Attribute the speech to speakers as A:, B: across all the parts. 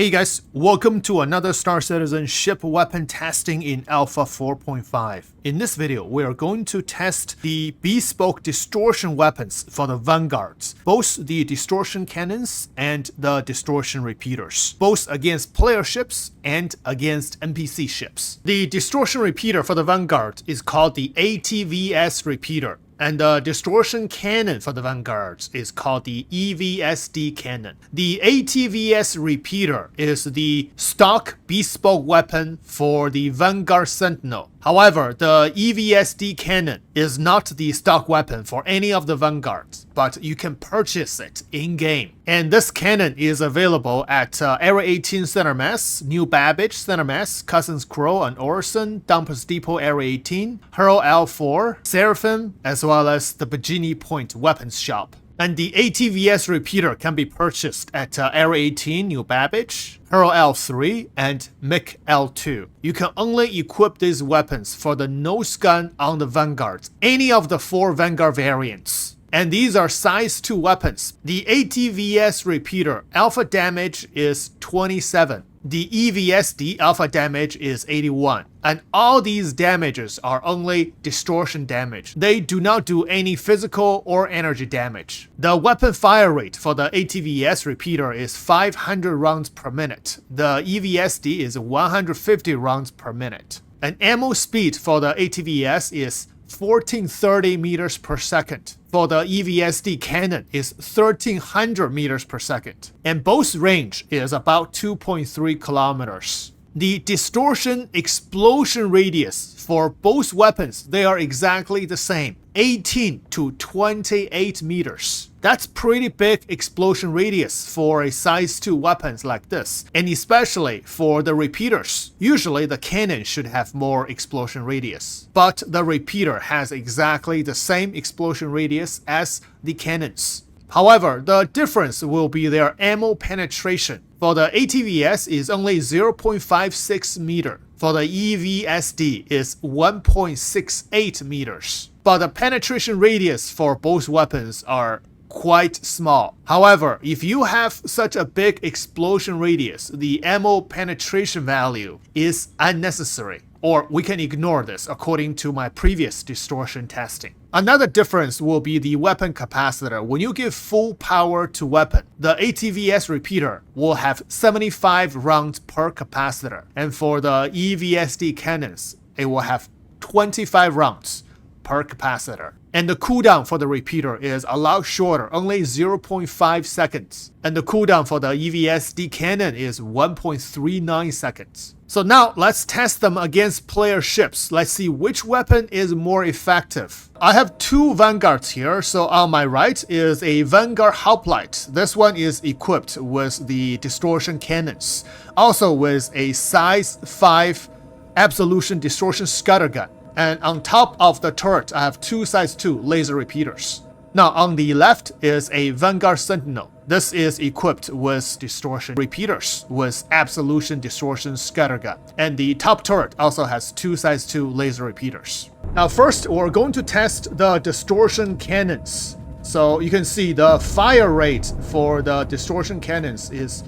A: Hey guys, welcome to another Star Citizen ship weapon testing in Alpha 4.5. In this video, we are going to test the bespoke distortion weapons for the Vanguards, both the distortion cannons and the distortion repeaters, both against player ships and against NPC ships. The distortion repeater for the Vanguard is called the ATVS repeater, and the distortion cannon for the Vanguards is called the EVSD cannon. The ATVS repeater is the stock bespoke weapon for the Vanguard Sentinel. However, the EVSD cannon is not the stock weapon for any of the Vanguards, but you can purchase it in-game. And this cannon is available at Area 18 Center Mass, New Babbage Center Mass, Cousins Crow and Orson, Dumpers Depot Area 18, Hurl L4, Seraphim, as well as the Bikini Point Weapons Shop. And the ATVS repeater can be purchased at Area 18, New Babbage, Hurl L3, and Mick L2. You can only equip these weapons for the nose gun on the Vanguards, any of the 4 Vanguard variants. And these are size 2 weapons. The ATVS repeater alpha damage is 27. The EVSD alpha damage is 81. And all these damages are only distortion damage. They do not do any physical or energy damage. The weapon fire rate for the ATVS repeater is 500 rounds per minute. The EVSD is 150 rounds per minute. And ammo speed for the ATVS is 1430 meters per second. For the EVSD cannon is 1300 meters per second. And both range is about 2.3 kilometers. The distortion explosion radius for both weapons, they are exactly the same, 18 to 28 meters. That's pretty big explosion radius for a size 2 weapons like this, and especially for the repeaters. Usually the cannon should have more explosion radius, but the repeater has exactly the same explosion radius as the cannons. However, the difference will be their ammo penetration. For the ATVS is only 0.56 meter. For the EVSD is 1.68 meters. But the penetration radius for both weapons are quite small. However, if you have such a big explosion radius, the ammo penetration value is unnecessary. Or we can ignore this according to my previous distortion testing. Another difference will be the weapon capacitor. When you give full power to weapon, the ATVS repeater will have 75 rounds per capacitor. And for the EVSD cannons, it will have 25 rounds per capacitor. And the cooldown for the repeater is a lot shorter, only 0.5 seconds. And the cooldown for the EVSD cannon is 1.39 seconds. So now let's test them against player ships. Let's see which weapon is more effective. I have 2 Vanguards here. So on my right is a Vanguard Hoplite. This one is equipped with the distortion cannons, also with a size 5 absolution distortion scattergun. And on top of the turret, I have 2 size 2 laser repeaters. Now on the left is a Vanguard Sentinel. This is equipped with distortion repeaters with absolution distortion scattergun. And the top turret also has 2 size 2 laser repeaters. Now first, we're going to test the distortion cannons. So you can see the fire rate for the distortion cannons is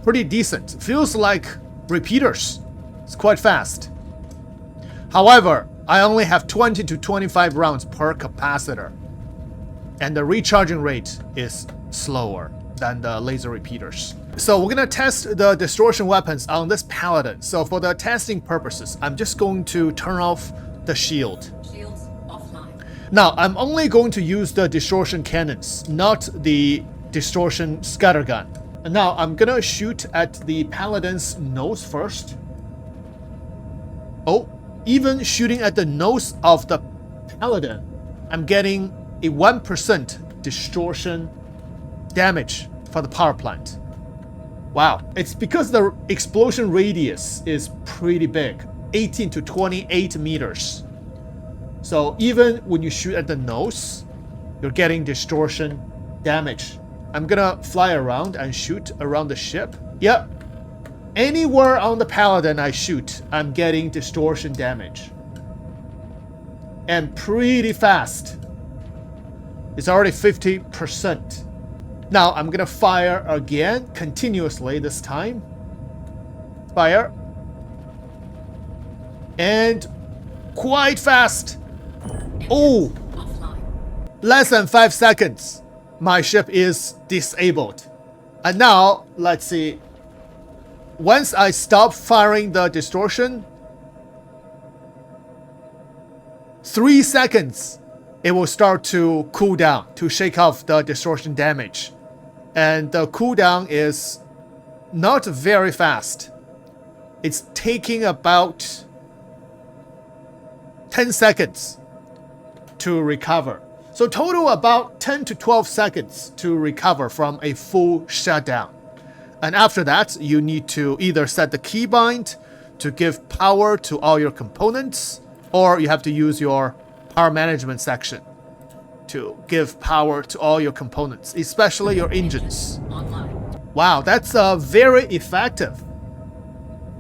A: pretty decent. Feels like repeaters. It's quite fast. However, I only have 20 to 25 rounds per capacitor. And the recharging rate is slower than the laser repeaters. So we're gonna test the distortion weapons on this paladin. So for the testing purposes, I'm just going to turn off the shield.
B: Shields offline.
A: Now, I'm only going to use the distortion cannons, not the distortion scattergun. And now I'm gonna shoot at the paladin's nose first. Oh, even shooting at the nose of the paladin, I'm getting a 1% distortion damage for the power plant. Wow, it's because the explosion radius is pretty big, 18 to 28 meters. So even when you shoot at the nose, you're getting distortion damage. I'm gonna fly around and shoot around the ship. Yep. Anywhere on the paladin I shoot, I'm getting distortion damage. And pretty fast. It's already 50%. Now I'm gonna fire again, continuously this time. Fire. And quite fast. Oh, less than 5 seconds. My ship is disabled. And now, let's see. Once I stop firing the distortion, 3 seconds, it will start to cool down, to shake off the distortion damage. And the cooldown is not very fast. It's taking about 10 seconds to recover. So total about 10 to 12 seconds to recover from a full shutdown. And after that, you need to either set the keybind to give power to all your components, or you have to use your power management section to give power to all your components, especially your engines. Wow, that's very effective.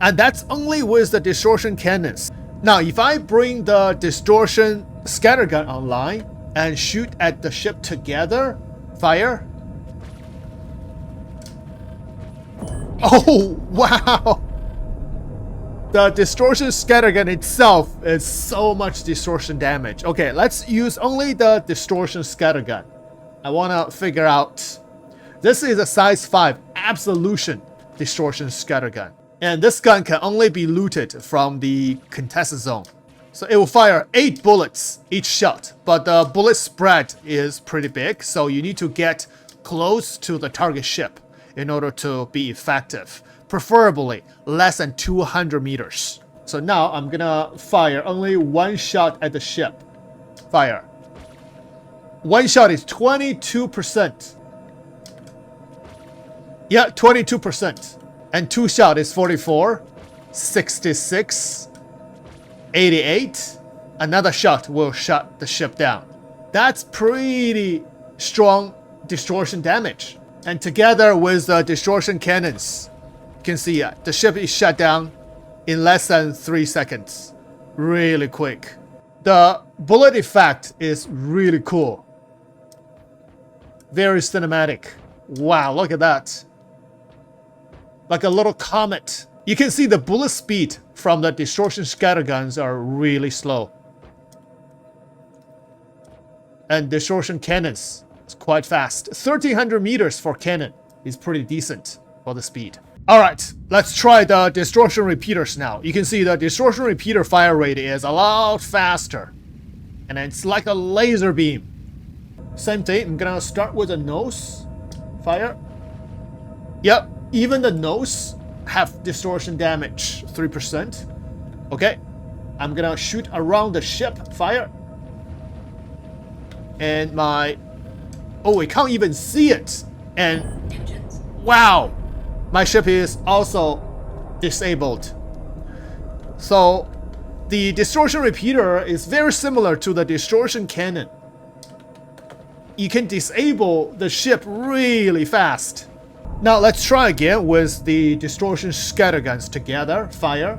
A: And that's only with the distortion cannons. Now, if I bring the distortion scattergun online and shoot at the ship together, fire. Oh, wow! The distortion scattergun itself is so much distortion damage. Okay, let's use only the distortion scattergun. I want to figure out. This is a size 5 absolution distortion scattergun. And this gun can only be looted from the contested zone. So it will fire 8 bullets each shot, but the bullet spread is pretty big, so you need to get close to the target ship in order to be effective. Preferably less than 200 meters. So now I'm gonna fire only 1 shot at the ship. Fire. 1 shot is 22%. Yeah, 22%. And 2 shot is 44, 66, 88. Another shot will shut the ship down. That's pretty strong distortion damage. And together with the distortion cannons, you can see the ship is shut down in less than 3 seconds. Really quick. The bullet effect is really cool. Very cinematic. Wow, look at that. Like a little comet. You can see the bullet speed from the distortion scatterguns are really slow. And distortion cannons, it's quite fast. 1300 meters for cannon is pretty decent for the speed. Alright, let's try the distortion repeaters now. You can see the distortion repeater fire rate is a lot faster. And it's like a laser beam. Same thing, I'm gonna start with the nose. Fire. Yep. Even the nose have distortion damage, 3%. Okay, I'm gonna shoot around the ship, fire. And oh, we can't even see it. And wow, my ship is also disabled. So the distortion repeater is very similar to the distortion cannon. You can disable the ship really fast. Now let's try again with the distortion scatterguns together. Fire.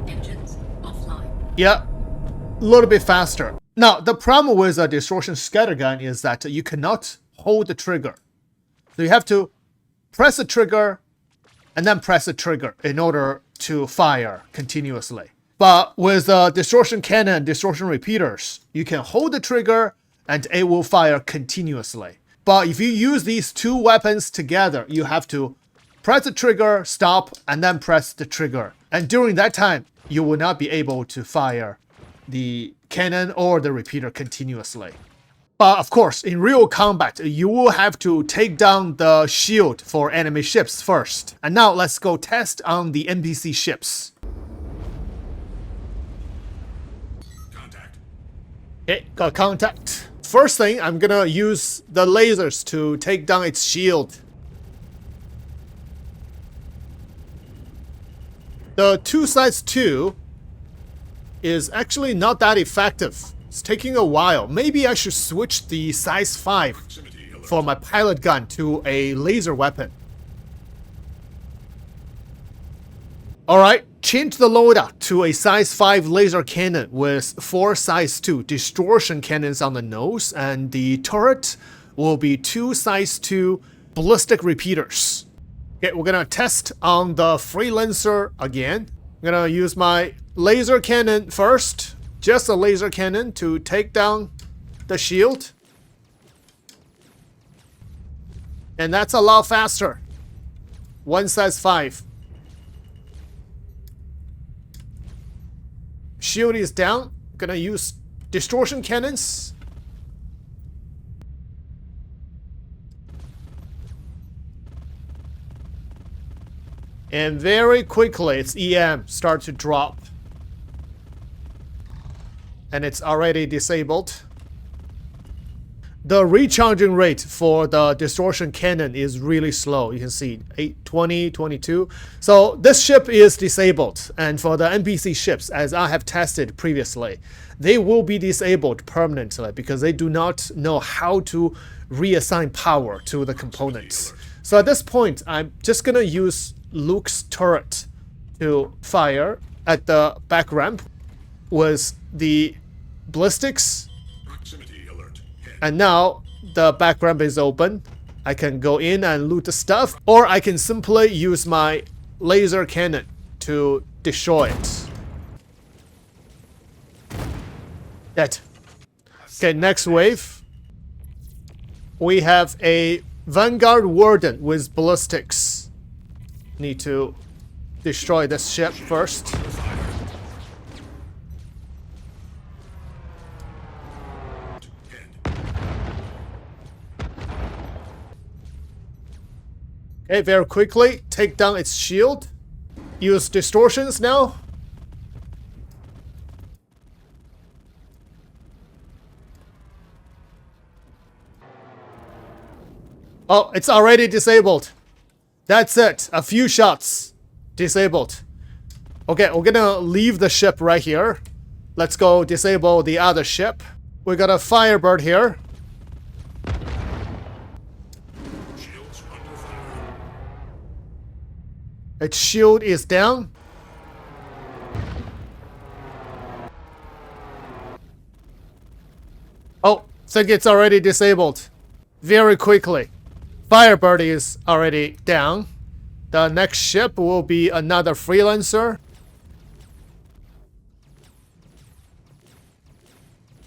B: Engines offline.
A: Yeah, a little bit faster. Now the problem with a distortion scattergun is that you cannot hold the trigger. So you have to press the trigger and then press the trigger in order to fire continuously. But with the distortion cannon and distortion repeaters, you can hold the trigger and it will fire continuously. But if you use these two weapons together, you have to press the trigger, stop, and then press the trigger. And during that time, you will not be able to fire the cannon or the repeater continuously. But of course, in real combat, you will have to take down the shield for enemy ships first. And now let's go test on the NPC ships.
B: Contact.
A: Okay, got contact. First thing, I'm gonna use the lasers to take down its shield. The 2 size 2 is actually not that effective. It's taking a while. Maybe I should switch the size 5 for my pilot gun to a laser weapon. Alright, change the loadout to a size 5 laser cannon with 4 size 2 distortion cannons on the nose, and the turret will be 2 size 2 ballistic repeaters. Okay, we're gonna test on the freelancer again. I'm gonna use my laser cannon first. Just a laser cannon to take down the shield. And that's a lot faster. One size 5. Shield is down. Gonna use distortion cannons. And very quickly its EM starts to drop. And it's already disabled. The recharging rate for the distortion cannon is really slow. You can see 8, 20, 22. So this ship is disabled. And for the NPC ships, as I have tested previously, they will be disabled permanently because they do not know how to reassign power to the components. So at this point, I'm just gonna use Luke's turret to fire at the back ramp with the ballistics. And now the back ramp is open. I can go in and loot the stuff, or I can simply use my laser cannon to destroy it. Dead. Okay, next wave. We have a Vanguard Warden with ballistics. Need to destroy this ship first. Okay, very quickly take down its shield. Use distortions now. Oh, it's already disabled. That's it. A few shots. Disabled. Okay, we're gonna leave the ship right here. Let's go disable the other ship. We got a Firebird here. Its shield is down. Oh, think it's already disabled. Very quickly. Firebird is already down. The next ship will be another freelancer.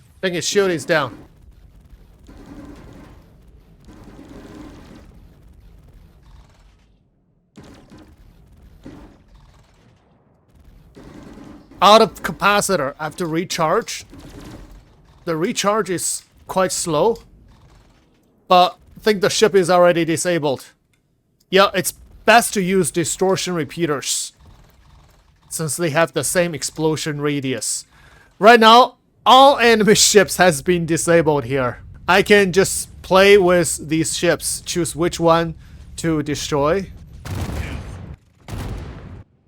A: I think its shield is down. Out of capacitor, I have to recharge. The recharge is quite slow, but I think the ship is already disabled. Yeah, it's best to use distortion repeaters since they have the same explosion radius. Right now, all enemy ships has been disabled here. I can just play with these ships, choose which one to destroy.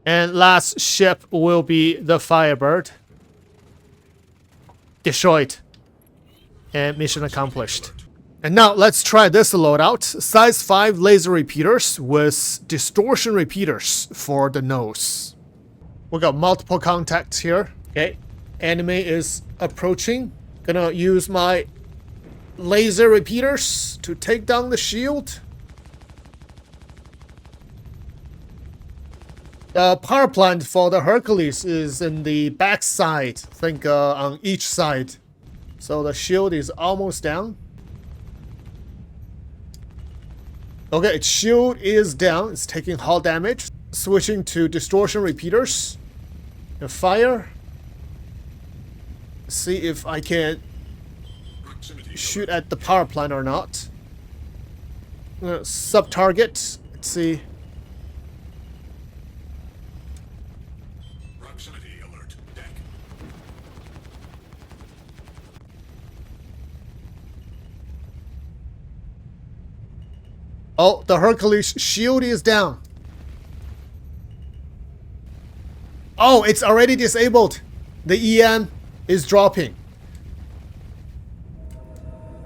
A: And last ship will be the Firebird. Destroyed. And mission accomplished. And now let's try this loadout. Size 5 laser repeaters with distortion repeaters for the nose. We got multiple contacts here. Okay. Enemy is approaching. Gonna use my laser repeaters to take down the shield. The power plant for the Hercules is in the back side, I think on each side. So the shield is almost down. Okay, its shield is down. It's taking hull damage. Switching to distortion repeaters. And fire. See if I can shoot at the power plant or not. Sub-target. Let's see. Oh, the Hercules shield is down. Oh, it's already disabled. The EM is dropping.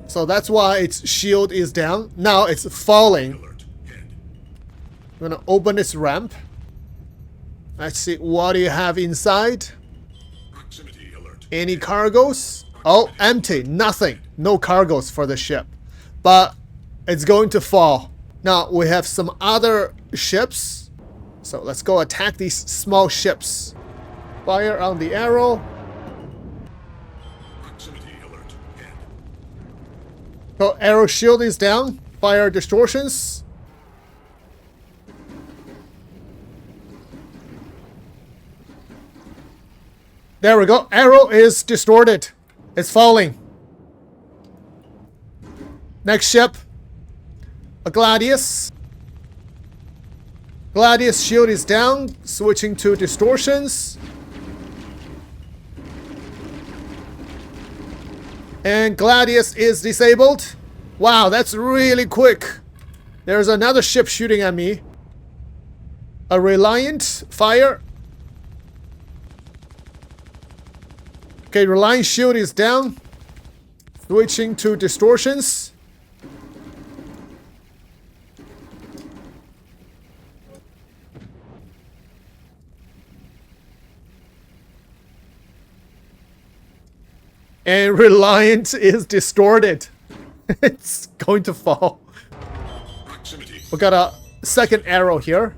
A: So that's why its shield is down. Now it's falling. I'm gonna open its ramp. Let's see, what do you have inside? Any cargoes? Oh, empty. Nothing. No cargoes for the ship. But it's going to fall. Now we have some other ships. So let's go attack these small ships. Fire on the arrow.
B: Proximity alert. End.
A: So arrow shield is down. Fire distortions. There we go. Arrow is distorted. It's falling. Next ship. A Gladius. Gladius shield is down. Switching to distortions. And Gladius is disabled. Wow, that's really quick. There's another ship shooting at me. A Reliant fire. Okay, Reliant shield is down. Switching to distortions. And Reliant is distorted. It's going to fall.
B: Proximity.
A: We got a second arrow here.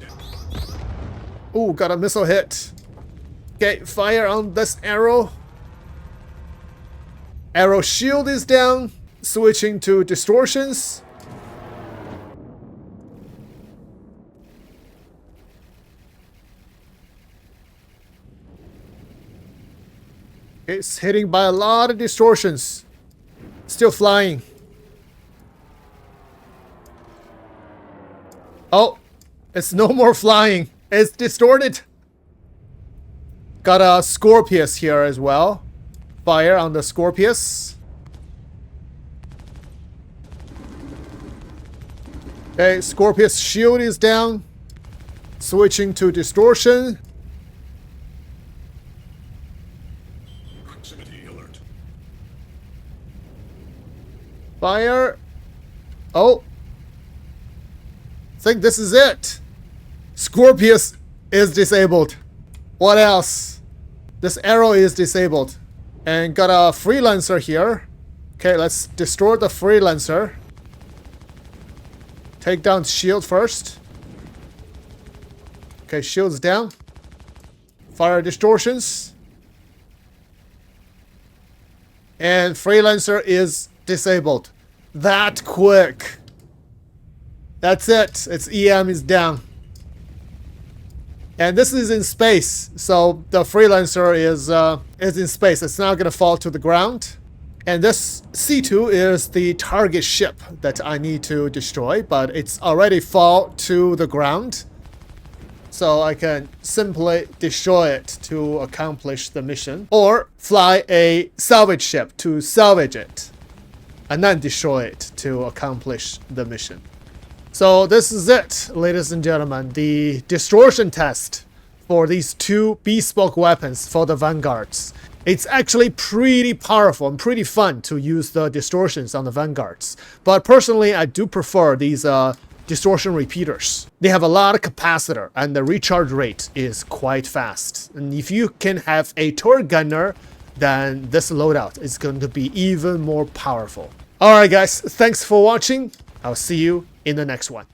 A: Ooh, got a missile hit. Okay, fire on this arrow. Arrow shield is down. Switching to distortions. It's hitting by a lot of distortions. Still flying. Oh, it's no more flying. It's distorted. Got a Scorpius here as well. Fire on the Scorpius. Okay, Scorpius shield is down. Switching to distortion.
B: Proximity alert.
A: Fire. Oh. I think this is it. Scorpius is disabled. What else? This arrow is disabled. And got a Freelancer here. Okay, let's destroy the Freelancer. Take down shield first. Okay, shield's down. Fire distortions. And Freelancer is disabled. That quick. That's it. Its EM is down. And this is in space, so the Freelancer is in space. It's not gonna fall to the ground. And this C2 is the target ship that I need to destroy, but it's already fall to the ground. So I can simply destroy it to accomplish the mission. Or fly a salvage ship to salvage it. And then destroy it to accomplish the mission. So this is it, ladies and gentlemen, the distortion test for these two bespoke weapons for the Vanguards. It's actually pretty powerful and pretty fun to use the distortions on the Vanguards. But personally, I do prefer these distortion repeaters. They have a lot of capacitor and the recharge rate is quite fast. And if you can have a turret gunner, then this loadout is going to be even more powerful. Alright guys, thanks for watching. I'll see you in the next one.